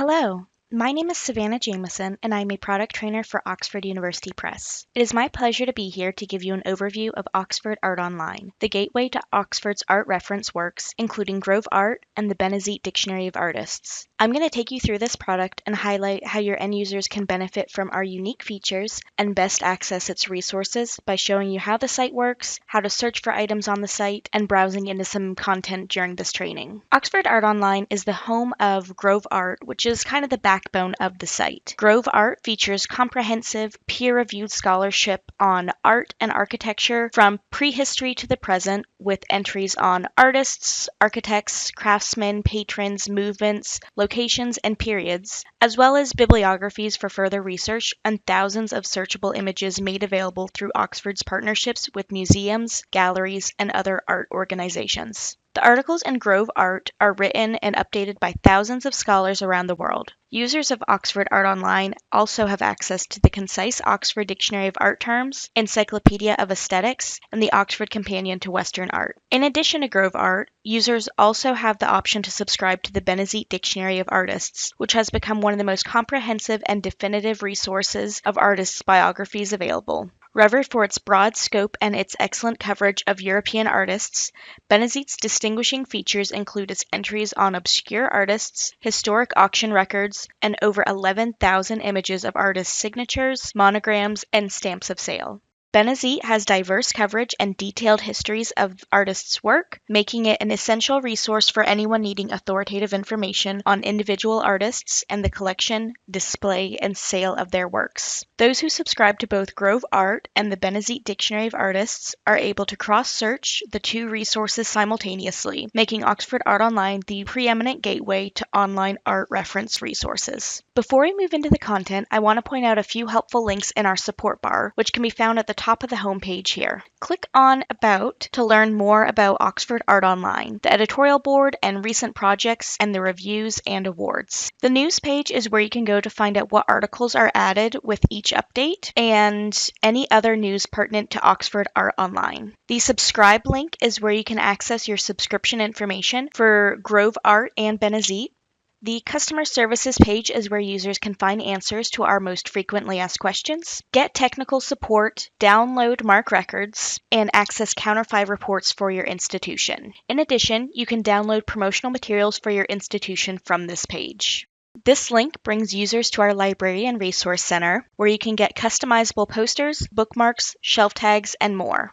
Hello, my name is Savannah Jameson, and I'm a product trainer for Oxford University Press. It is my pleasure to be here to give you an overview of Oxford Art Online, the gateway to Oxford's art reference works, including Grove Art and the Benezit Dictionary of Artists. I'm going to take you through this product and highlight how your end users can benefit from our unique features and best access its resources by showing you how the site works, how to search for items on the site, and browsing into some content during this training. Oxford Art Online is the home of Grove Art, which is kind of the backbone of the site. Grove Art features comprehensive, peer-reviewed scholarship on art and architecture from prehistory to the present, with entries on artists, architects, craftsmen, patrons, movements, locations, and periods, as well as bibliographies for further research and thousands of searchable images made available through Oxford's partnerships with museums, galleries, and other art organizations. The articles in Grove Art are written and updated by thousands of scholars around the world. Users of Oxford Art Online also have access to the concise Oxford Dictionary of Art Terms, Encyclopedia of Aesthetics, and the Oxford Companion to Western Art. In addition to Grove Art, users also have the option to subscribe to the Benezit Dictionary of Artists, which has become one of the most comprehensive and definitive resources of artists' biographies available. Revered for its broad scope and its excellent coverage of European artists, Benezit's distinguishing features include its entries on obscure artists, historic auction records, and over 11,000 images of artists' signatures, monograms, and stamps of sale. Benezit has diverse coverage and detailed histories of artists' work, making it an essential resource for anyone needing authoritative information on individual artists and the collection, display, and sale of their works. Those who subscribe to both Grove Art and the Benezit Dictionary of Artists are able to cross-search the two resources simultaneously, making Oxford Art Online the preeminent gateway to online art reference resources. Before we move into the content, I want to point out a few helpful links in our support bar, which can be found at the top of the homepage here. Click on About to learn more about Oxford Art Online, the editorial board and recent projects, and the reviews and awards. The news page is where you can go to find out what articles are added with each update and any other news pertinent to Oxford Art Online. The subscribe link is where you can access your subscription information for Grove Art and Benezit. The customer services page is where users can find answers to our most frequently asked questions, get technical support, download MARC records, and access Counter5 reports for your institution. In addition, you can download promotional materials for your institution from this page. This link brings users to our library and resource center, where you can get customizable posters, bookmarks, shelf tags, and more.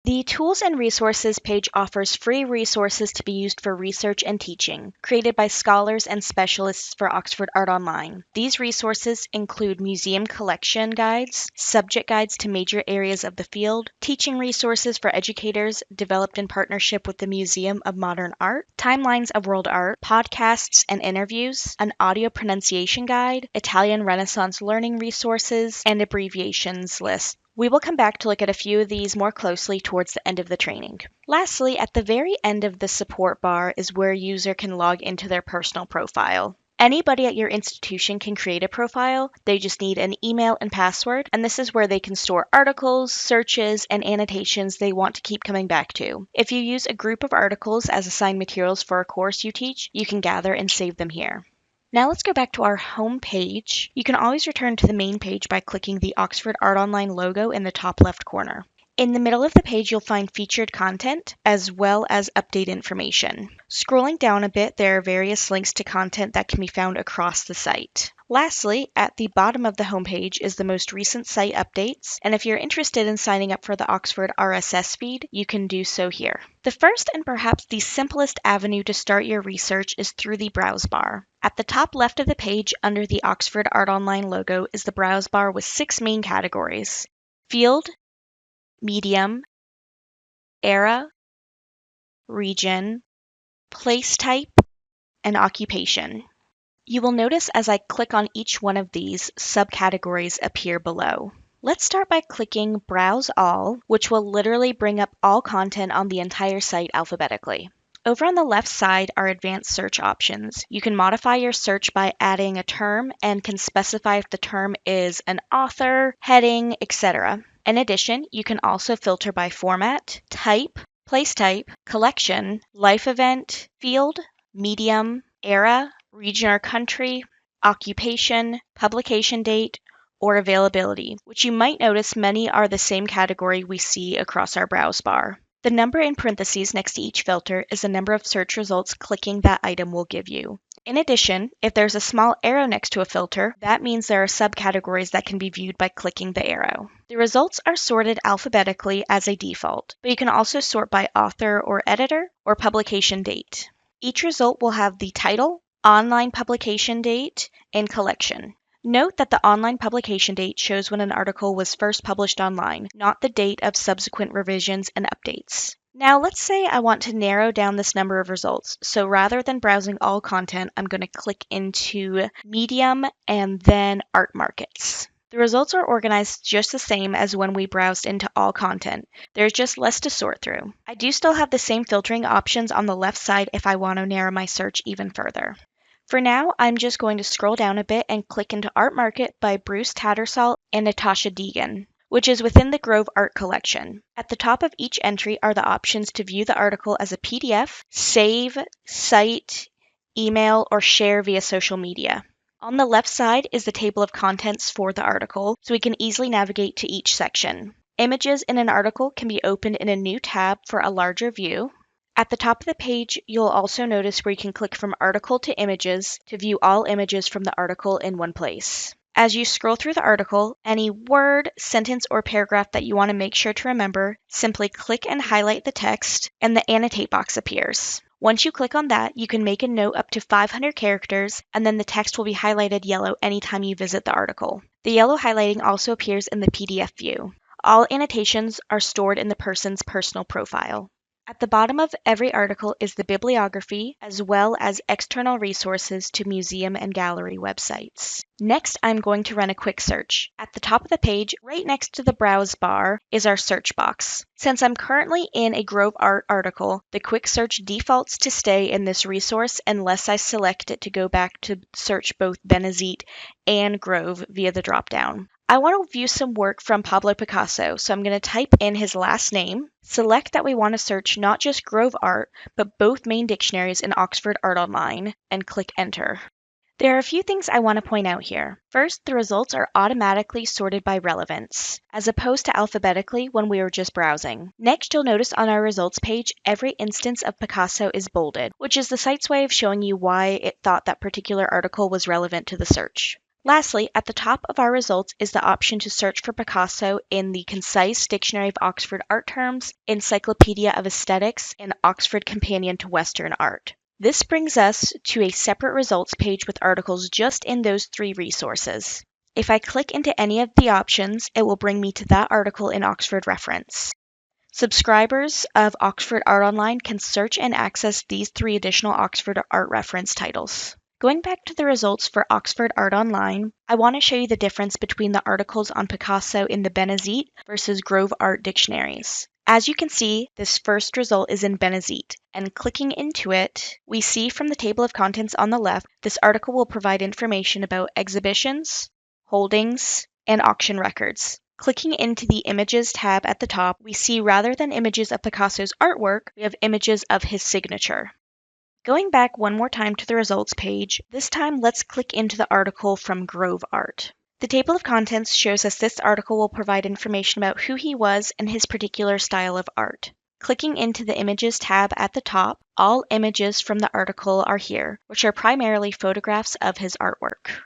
The Tools and Resources page offers free resources to be used for research and teaching, created by scholars and specialists for Oxford Art Online. These resources include museum collection guides, subject guides to major areas of the field, teaching resources for educators developed in partnership with the Museum of Modern Art, timelines of world art, podcasts and interviews, an audio pronunciation guide, Italian Renaissance learning resources, and abbreviations list. We will come back to look at a few of these more closely towards the end of the training. Lastly, at the very end of the support bar is where a user can log into their personal profile. Anybody at your institution can create a profile. They just need an email and password, and this is where they can store articles, searches, and annotations they want to keep coming back to. If you use a group of articles as assigned materials for a course you teach, you can gather and save them here. Now let's go back to our home page. You can always return to the main page by clicking the Oxford Art Online logo in the top left corner. In the middle of the page, you'll find featured content as well as update information. Scrolling down a bit, there are various links to content that can be found across the site. Lastly, at the bottom of the homepage is the most recent site updates, and if you're interested in signing up for the Oxford RSS feed, you can do so here. The first and perhaps the simplest avenue to start your research is through the browse bar. At the top left of the page, under the Oxford Art Online logo, is the browse bar with 6 main categories: field, medium, era, region, place type, and occupation. You will notice as I click on each one of these, subcategories appear below. Let's start by clicking Browse All, which will literally bring up all content on the entire site alphabetically. Over on the left side are advanced search options. You can modify your search by adding a term and can specify if the term is an author, heading, etc. In addition, you can also filter by format, type, place type, collection, life event, field, medium, era, region or country, occupation, publication date, or availability, which you might notice many are the same category we see across our browse bar. The number in parentheses next to each filter is the number of search results clicking that item will give you. In addition, if there's a small arrow next to a filter, that means there are subcategories that can be viewed by clicking the arrow. The results are sorted alphabetically as a default, but you can also sort by author or editor or publication date. Each result will have the title, online publication date, and collection. Note that the online publication date shows when an article was first published online, not the date of subsequent revisions and updates. Now let's say I want to narrow down this number of results, so rather than browsing all content, I'm going to click into Medium and then Art Markets. The results are organized just the same as when we browsed into all content. There's just less to sort through. I do still have the same filtering options on the left side if I want to narrow my search even further. For now, I'm just going to scroll down a bit and click into Art Market by Bruce Tattersall and Natasha Deegan, which is within the Grove Art collection. At the top of each entry are the options to view the article as a PDF, save, cite, email, or share via social media. On the left side is the table of contents for the article, so we can easily navigate to each section. Images in an article can be opened in a new tab for a larger view. At the top of the page, you'll also notice where you can click from article to images to view all images from the article in one place. As you scroll through the article, any word, sentence, or paragraph that you want to make sure to remember, simply click and highlight the text, and the annotate box appears. Once you click on that, you can make a note up to 500 characters, and then the text will be highlighted yellow anytime you visit the article. The yellow highlighting also appears in the PDF view. All annotations are stored in the person's personal profile. At the bottom of every article is the bibliography, as well as external resources to museum and gallery websites. Next, I'm going to run a quick search. At the top of the page, right next to the browse bar, is our search box. Since I'm currently in a Grove Art article, the quick search defaults to stay in this resource unless I select it to go back to search both Benezit and Grove via the dropdown. I want to view some work from Pablo Picasso, so I'm going to type in his last name, select that we want to search not just Grove Art, but both main dictionaries in Oxford Art Online, and click Enter. There are a few things I want to point out here. First, the results are automatically sorted by relevance, as opposed to alphabetically when we were just browsing. Next, you'll notice on our results page, every instance of Picasso is bolded, which is the site's way of showing you why it thought that particular article was relevant to the search. Lastly, at the top of our results is the option to search for Picasso in the Concise Dictionary of Oxford Art Terms, Encyclopedia of Aesthetics, and Oxford Companion to Western Art. This brings us to a separate results page with articles just in those three resources. If I click into any of the options, it will bring me to that article in Oxford Reference. Subscribers of Oxford Art Online can search and access these three additional Oxford Art Reference titles. Going back to the results for Oxford Art Online, I want to show you the difference between the articles on Picasso in the Benezit versus Grove Art dictionaries. As you can see, this first result is in Benezit, and clicking into it, we see from the table of contents on the left, this article will provide information about exhibitions, holdings, and auction records. Clicking into the Images tab at the top, we see rather than images of Picasso's artwork, we have images of his signature. Going back one more time to the results page, this time let's click into the article from Grove Art. The table of contents shows us this article will provide information about who he was and his particular style of art. Clicking into the Images tab at the top, all images from the article are here, which are primarily photographs of his artwork.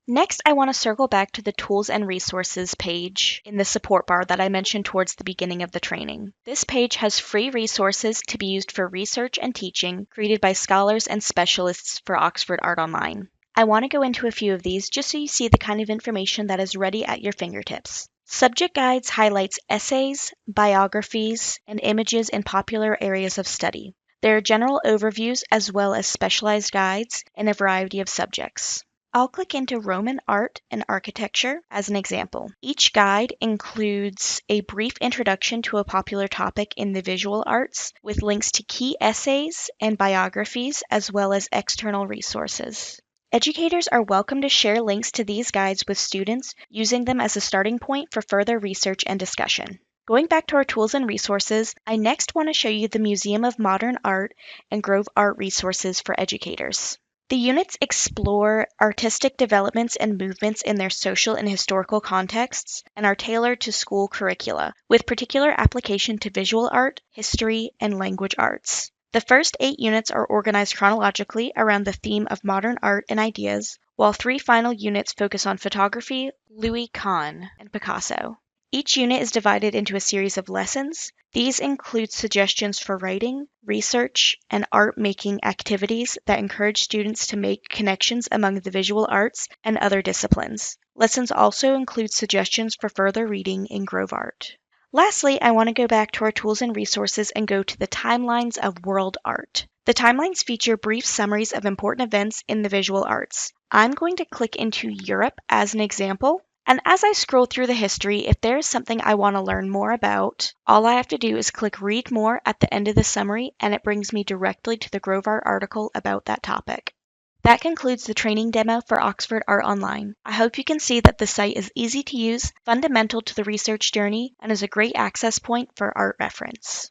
Next, I want to circle back to the Tools and Resources page in the support bar that I mentioned towards the beginning of the training. This page has free resources to be used for research and teaching created by scholars and specialists for Oxford Art Online. I want to go into a few of these just so you see the kind of information that is ready at your fingertips. Subject Guides highlights essays, biographies, and images in popular areas of study. There are general overviews as well as specialized guides in a variety of subjects. I'll click into Roman art and architecture as an example. Each guide includes a brief introduction to a popular topic in the visual arts with links to key essays and biographies as well as external resources. Educators are welcome to share links to these guides with students, using them as a starting point for further research and discussion. Going back to our tools and resources, I next want to show you the Museum of Modern Art and Grove Art resources for educators. The units explore artistic developments and movements in their social and historical contexts and are tailored to school curricula, with particular application to visual art, history, and language arts. The first 8 units are organized chronologically around the theme of modern art and ideas, while 3 final units focus on photography, Louis Kahn, and Picasso. Each unit is divided into a series of lessons. These include suggestions for writing, research, and art-making activities that encourage students to make connections among the visual arts and other disciplines. Lessons also include suggestions for further reading in Grove Art. Lastly, I want to go back to our tools and resources and go to the timelines of world art. The timelines feature brief summaries of important events in the visual arts. I'm going to click into Europe as an example. And as I scroll through the history, if there is something I want to learn more about, all I have to do is click Read More at the end of the summary, and it brings me directly to the Grove Art article about that topic. That concludes the training demo for Oxford Art Online. I hope you can see that the site is easy to use, fundamental to the research journey, and is a great access point for art reference.